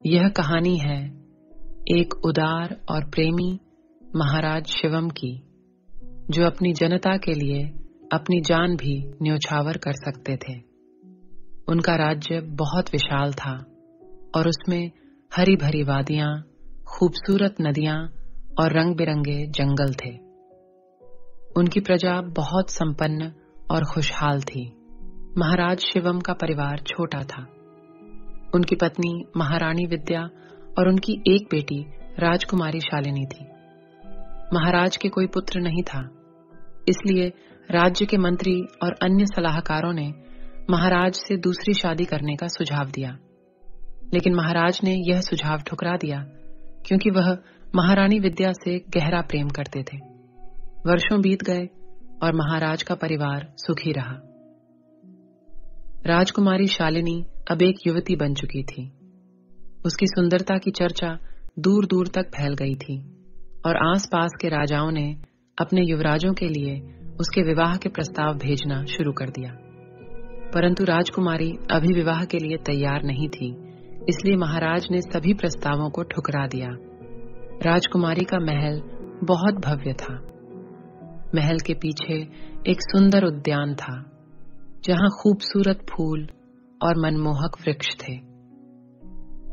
यह कहानी है एक उदार और प्रेमी महाराज शिवम की, जो अपनी जनता के लिए अपनी जान भी न्योछावर कर सकते थे। उनका राज्य बहुत विशाल था और उसमें हरी भरी वादियां, खूबसूरत नदियां और रंग बिरंगे जंगल थे। उनकी प्रजा बहुत संपन्न और खुशहाल थी। महाराज शिवम का परिवार छोटा था। उनकी पत्नी महारानी विद्या और उनकी एक बेटी राजकुमारी शालिनी थी। महाराज के कोई पुत्र नहीं था, इसलिए राज्य के मंत्री और अन्य सलाहकारों ने महाराज से दूसरी शादी करने का सुझाव दिया, लेकिन महाराज ने यह सुझाव ठुकरा दिया क्योंकि वह महारानी विद्या से गहरा प्रेम करते थे। वर्षों बीत गए और महाराज का परिवार सुखी रहा। राजकुमारी शालिनी अब एक युवती बन चुकी थी। उसकी सुंदरता की चर्चा दूर दूर तक फैल गई थी और आसपास के राजाओं ने अपने युवराजों के लिए उसके विवाह के प्रस्ताव भेजना शुरू कर दिया। परंतु राजकुमारी अभी विवाह के लिए तैयार नहीं थी, इसलिए महाराज ने सभी प्रस्तावों को ठुकरा दिया। राजकुमारी का महल बहुत भव्य था। महल के पीछे एक सुंदर उद्यान था, जहां खूबसूरत फूल और मनमोहक वृक्ष थे।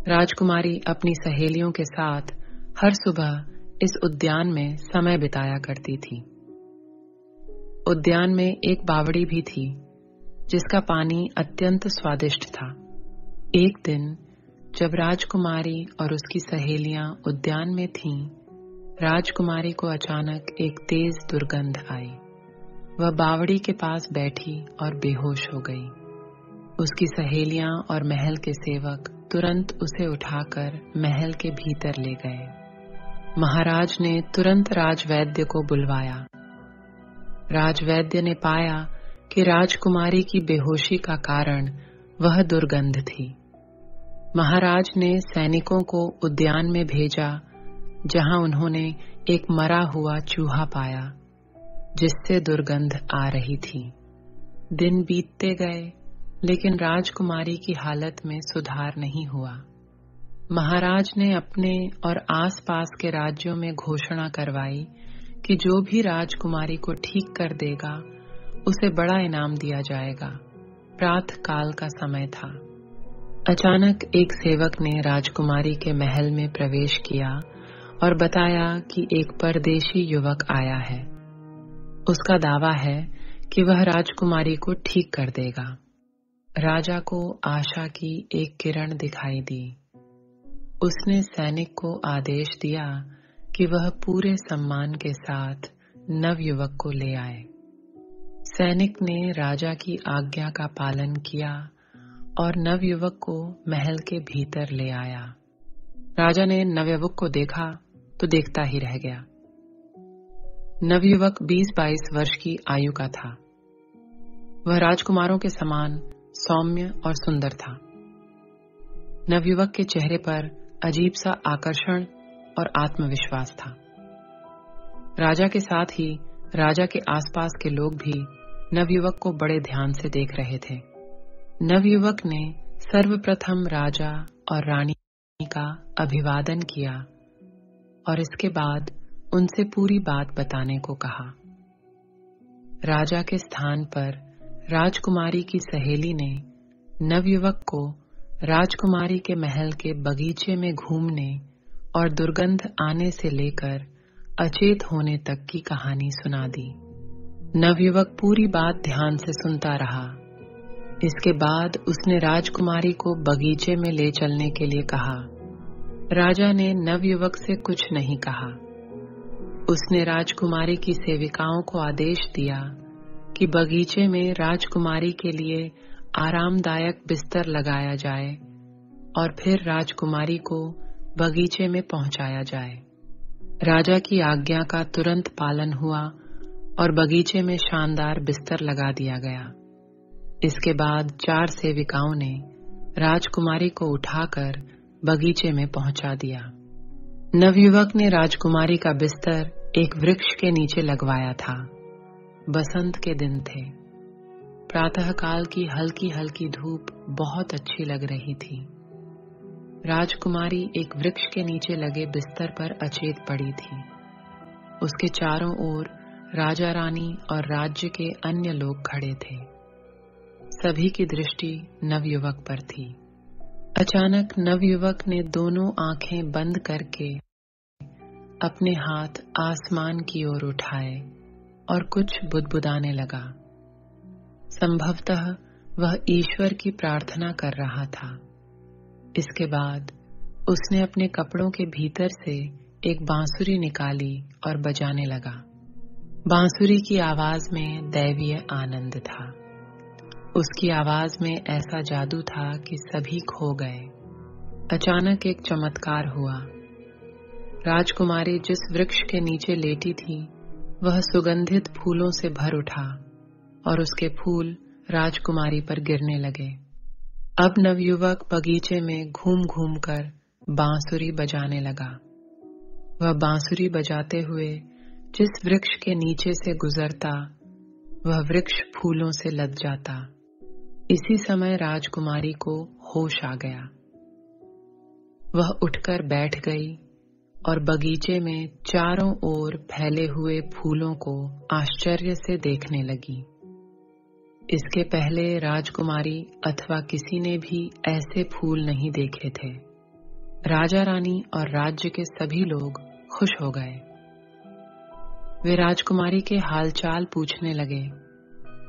राजकुमारी अपनी सहेलियों के साथ हर सुबह इस उद्यान में समय बिताया करती थी। उद्यान में एक बावड़ी भी थी, जिसका पानी अत्यंत स्वादिष्ट था। एक दिन जब राजकुमारी और उसकी सहेलियां उद्यान में थीं, राजकुमारी को अचानक एक तेज दुर्गंध आई। वह बावड़ी के पास बैठी और बेहोश हो गई। उसकी सहेलियां और महल के सेवक तुरंत उसे उठाकर महल के भीतर ले गए। महाराज ने तुरंत राजवैद्य को बुलवाया। राजवैद्य ने पाया कि राजकुमारी की बेहोशी का कारण वह दुर्गंध थी। महाराज ने सैनिकों को उद्यान में भेजा, जहां उन्होंने एक मरा हुआ चूहा पाया, जिससे दुर्गंध आ रही थी। दिन बीतते गए, लेकिन राजकुमारी की हालत में सुधार नहीं हुआ। महाराज ने अपने और आसपास के राज्यों में घोषणा करवाई कि जो भी राजकुमारी को ठीक कर देगा, उसे बड़ा इनाम दिया जाएगा। प्रातः काल का समय था। अचानक एक सेवक ने राजकुमारी के महल में प्रवेश किया और बताया कि एक परदेशी युवक आया है। उसका दावा है कि वह राजकुमारी को ठीक कर देगा। राजा को आशा की एक किरण दिखाई दी। उसने सैनिक को आदेश दिया कि वह पूरे सम्मान के साथ नवयुवक को ले आए। सैनिक ने राजा की आज्ञा का पालन किया और नवयुवक को महल के भीतर ले आया। राजा ने नवयुवक को देखा तो देखता ही रह गया। नवयुवक 20-22 वर्ष की आयु का था। वह राजकुमारों के समान सौम्य और सुंदर था। नवयुवक के चेहरे पर अजीब सा आकर्षण और आत्मविश्वास था। राजा के साथ ही राजा के आसपास के लोग भी नवयुवक को बड़े ध्यान से देख रहे थे। नवयुवक ने सर्वप्रथम राजा और रानी का अभिवादन किया और इसके बाद उनसे पूरी बात बताने को कहा। राजा के स्थान पर राजकुमारी की सहेली ने नवयुवक को राजकुमारी के महल के बगीचे में घूमने और दुर्गंध आने से लेकर अचेत होने तक की कहानी सुना दी। नवयुवक पूरी बात ध्यान से सुनता रहा। इसके बाद उसने राजकुमारी को बगीचे में ले चलने के लिए कहा। राजा ने नवयुवक से कुछ नहीं कहा। उसने राजकुमारी की सेविकाओं को आदेश दिया कि बगीचे में राजकुमारी के लिए आरामदायक बिस्तर लगाया जाए और फिर राजकुमारी को बगीचे में पहुंचाया जाए। राजा की आज्ञा का तुरंत पालन हुआ और बगीचे में शानदार बिस्तर लगा दिया गया। इसके बाद 4 सेविकाओं ने राजकुमारी को उठाकर बगीचे में पहुंचा दिया। नवयुवक ने राजकुमारी का बिस्तर एक वृक्ष के नीचे लगवाया था। बसंत के दिन थे। प्रातःकाल की हल्की हल्की धूप बहुत अच्छी लग रही थी। राजकुमारी एक वृक्ष के नीचे लगे बिस्तर पर अचेत पड़ी थी। उसके चारों ओर राजा रानी और राज्य के अन्य लोग खड़े थे। सभी की दृष्टि नवयुवक पर थी। अचानक नवयुवक ने दोनों आंखें बंद करके अपने हाथ आसमान की ओर उठाए और कुछ बुदबुदाने लगा। संभवतः वह ईश्वर की प्रार्थना कर रहा था। इसके बाद उसने अपने कपड़ों के भीतर से एक बांसुरी निकाली और बजाने लगा। बांसुरी की आवाज में दैवीय आनंद था। उसकी आवाज में ऐसा जादू था कि सभी खो गए। अचानक एक चमत्कार हुआ। राजकुमारी जिस वृक्ष के नीचे लेटी थी वह सुगंधित फूलों से भर उठा और उसके फूल राजकुमारी पर गिरने लगे। अब नवयुवक बगीचे में घूम घूम कर बांसुरी बजाने लगा। वह बांसुरी बजाते हुए जिस वृक्ष के नीचे से गुजरता वह वृक्ष फूलों से लद जाता। इसी समय राजकुमारी को होश आ गया। वह उठकर बैठ गई और बगीचे में चारों ओर फैले हुए फूलों को आश्चर्य से देखने लगी। इसके पहले राजकुमारी अथवा किसी ने भी ऐसे फूल नहीं देखे थे। राजा रानी और राज्य के सभी लोग खुश हो गए। वे राजकुमारी के हालचाल पूछने लगे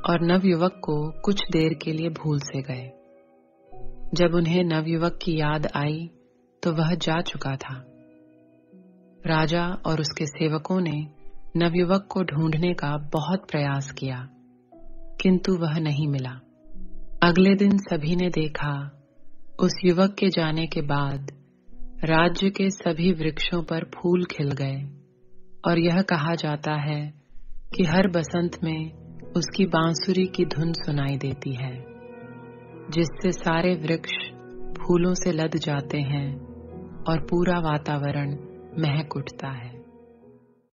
और नवयुवक को कुछ देर के लिए भूल से गए। जब उन्हें नवयुवक की याद आई तो वह जा चुका था। राजा और उसके सेवकों ने नवयुवक को ढूंढने का बहुत प्रयास किया, किंतु वह नहीं मिला। अगले दिन सभी ने देखा, उस युवक के जाने के बाद राज्य के सभी वृक्षों पर फूल खिल गए और यह कहा जाता है कि हर बसंत में उसकी बांसुरी की धुन सुनाई देती है, जिससे सारे वृक्ष फूलों से लद जाते हैं और पूरा वातावरण महक उठता है।